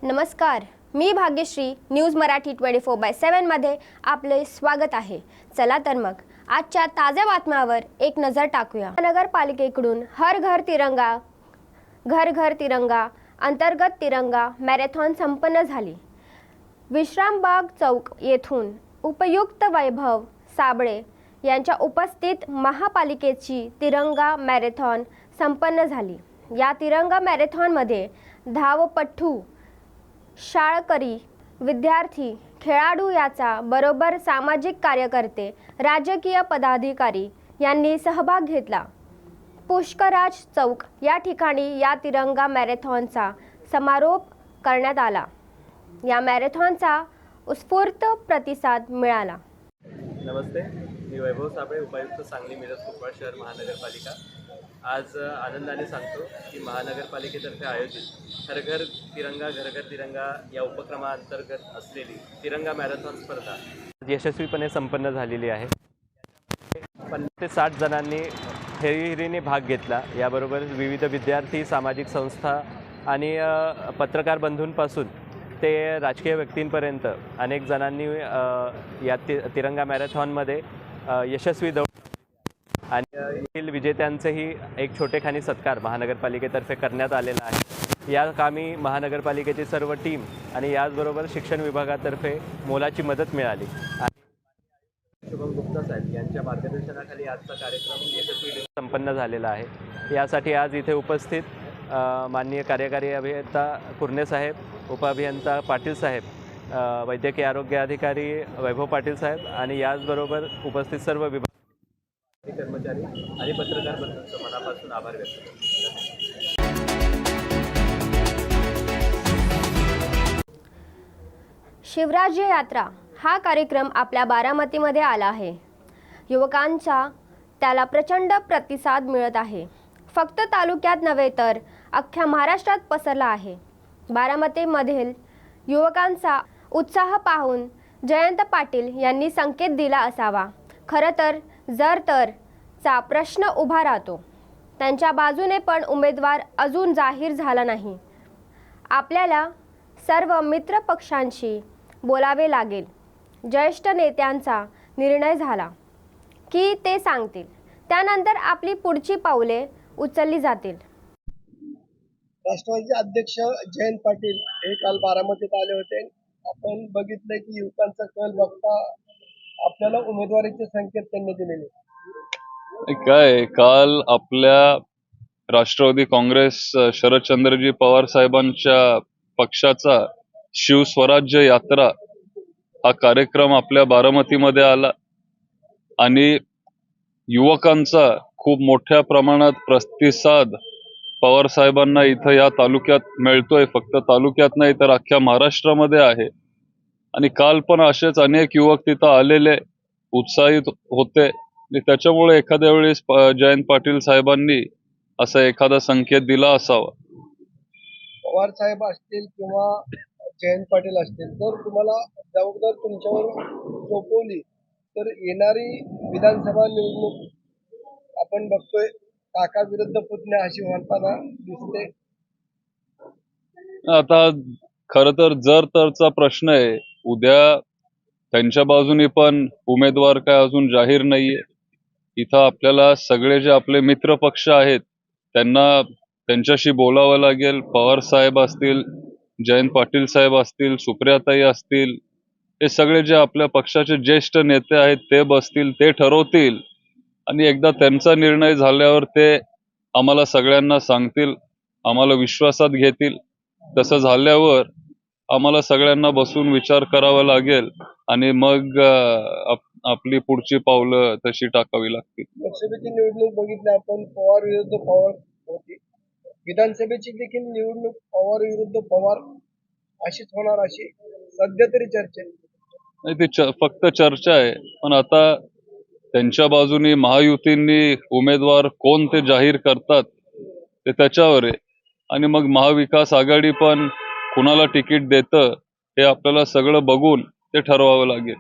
नमस्कार, मी भाग्यश्री. न्यूज मराठी 24/7 मध्ये आपले स्वागत आहे. चला तर मग आजच्या ताज्या बातम्यांवर एक नजर टाकूया. नगरपालिकेकडून हर घर तिरंगा अंतर्गत तिरंगा मॅरेथॉन संपन्न झाली. विश्रामबाग चौक येथून उपायुक्त वैभव साबळे यांच्या उपस्थित महापालिकेची तिरंगा मॅरेथॉन संपन्न झाली. या तिरंगा मॅरेथॉनमध्ये धावपटू, शाळकरी, विद्यार्थी, खेळाडू याचा बरोबर सामाजिक कार्यकर्ते, राजकीय पदाधिकारी यांनी सहभाग घेतला. पुष्कराज चौक या ठिकाणी या तिरंगा मॅरेथॉनचा समारोप करण्यात आला. या मॅरेथॉनचा उत्स्फूर्त प्रतिसाद मिळाला. नमस्ते, मी वैभव साबळे, उपायुक्त सांगली मिरज कुपवाड शहर महानगरपालिका. आज आनंदाने सांगतो की महानगरपालिकेतर्फे आयोजित हर घर तिरंगा घर घर तिरंगा या उपक्रमाअंतर्गत असलेली तिरंगा मॅरेथॉन स्पर्धा यशस्वीपणे संपन्न झालेली आहे. 50 ते 60 जणांनी हेरीने भाग घेतला. याबरोबर विविध विद्यार्थी, सामाजिक संस्था आणि पत्रकार बंधूंपासून ते राजकीय व्यक्तींपर्यंत अनेक जणांनी या तिरंगा मॅरेथॉनमध्ये यशस्वी दौड आणि येथील विजेत्यांचेही एक छोटेखानी सत्कार महानगरपालिकेतर्फे करण्यात आलेला आहे. या कामी महानगरपालिकेची सर्व टीम आणि याचबरोबर शिक्षण विभागातर्फे मोलाची मदत मिळाली. शुभम गुप्ता साहेब यांच्या मार्गदर्शनाखाली आजचा कार्यक्रम यशस्वी संपन्न झालेला आहे. यासाठी आज इथे उपस्थित माननीय कार्यकारी अभियंता कुर्णे साहेब, उपअभियंता पाटील साहेब, वैद्यकीय आरोग्य अधिकारी वैभव पाटील साहेब आणि याचबरोबर उपस्थित सर्व विभाग कर्मचारी आणि पत्रकार बंधूंचं मनापासून आभार व्यक्त करतो. शिवराज्य यात्रा हा कार्यक्रम आपल्या बारामतीमध्ये आला आहे. युवकांचा त्याला प्रचंड प्रतिसाद मिळत आहे. फक्त तालुक्यात नव्हे तर अख्ख्या महाराष्ट्रात पसरला आहे. बारामतीमधील युवकांचा उत्साह पाहून जयंत पाटील यांनी संकेत दिला असावा. खरं तर जर चा प्रश्न उभा राहतो. त्यांच्या बाजूने पण उमेदवार अजून जाहीर झाला नाही. आपल्याला सर्व मित्र पक्षांशी बोलावे लागेल. ज्येष्ठ नेत्यांचा निर्णय झाला की ते सांगतील, त्यानंतर आपली पुढची पावले उचलली जातील. राष्ट्रवादीचे अध्यक्ष जयंत पाटील हे काल बारामतीत आले होते. आपण बघितलं की युवकांचा कल बघता आपल्याला उमेदवारीचे संकेत त्यांनी दिलेले. काय काल आपल्या राष्ट्रवादी काँग्रेस शरदचंद्रजी पवार साहेबांच्या पक्षाचा शिवस्वराज्य यात्रा हा कार्यक्रम आपल्या बारामतीमध्ये आला आणि युवकांचा खूप मोठ्या प्रमाणात प्रतिसाद पवार साहेबांना इथं या तालुक्यात मिळतोय. फक्त तालुक्यात नाही तर अख्ख्या महाराष्ट्रामध्ये आहे. आणि काल पण असेच अनेक युवक तिथं आलेले उत्साहित होते. त्याच्यामुळे एखाद्या वेळेस जयंत पाटील साहेबांनी असा एखादा संकेत दिला असावा. पवार साहेब असतील किंवा जयंत पाटील असतील, तर तुम्हाला जबाबदार तुमच्यावर सोपवली तर येणारी विधानसभा निवडणूक आपण बघतोय काका विरुद्ध पुतण्या अशी होताना दिसते. आता खर तर जर तरचा प्रश्न आहे. उद्या त्यांच्या बाजूने पण उमेदवार काय अजून जाहीर नाहीये. इथं आपल्याला सगळे जे आपले मित्र पक्ष आहेत त्यांच्याशी बोलावं लागेल. पवार साहेब असतील, जयंत पाटील साहेब असतील, सुप्रियाताई असतील, हे सगळे जे आपल्या पक्षाचे ज्येष्ठ नेते आहेत ते बसतील, ते ठरवतील आणि एकदा त्यांचा निर्णय झाल्यावर ते आम्हाला सगळ्यांना सांगतील, आम्हाला विश्वासात घेतील. तसं झाल्यावर आम्हाला सगळ्यांना बसून विचार करावा लागेल आणि मग आपली पुढची पावलं तशी टाकावी लागतील. लोकसभेची निवडणूक बघितली आपण, पवार विरुद्ध पवार होती. विधानसभेची देखील निवडणूक पवार विरुद्ध पवार अशीच होणार अशी सध्या तरी चर्चा नाही. ती फक्त चर्चा आहे. पण आता त्यांच्या बाजूनी महायुतींनी उमेदवार कोण ते जाहीर करतात ते त्याच्यावर आहे. आणि मग महाविकास आघाडी पण कुणाला तिकीट देतं हे आपल्याला सगळं बघून ते ठरवावं लागेल.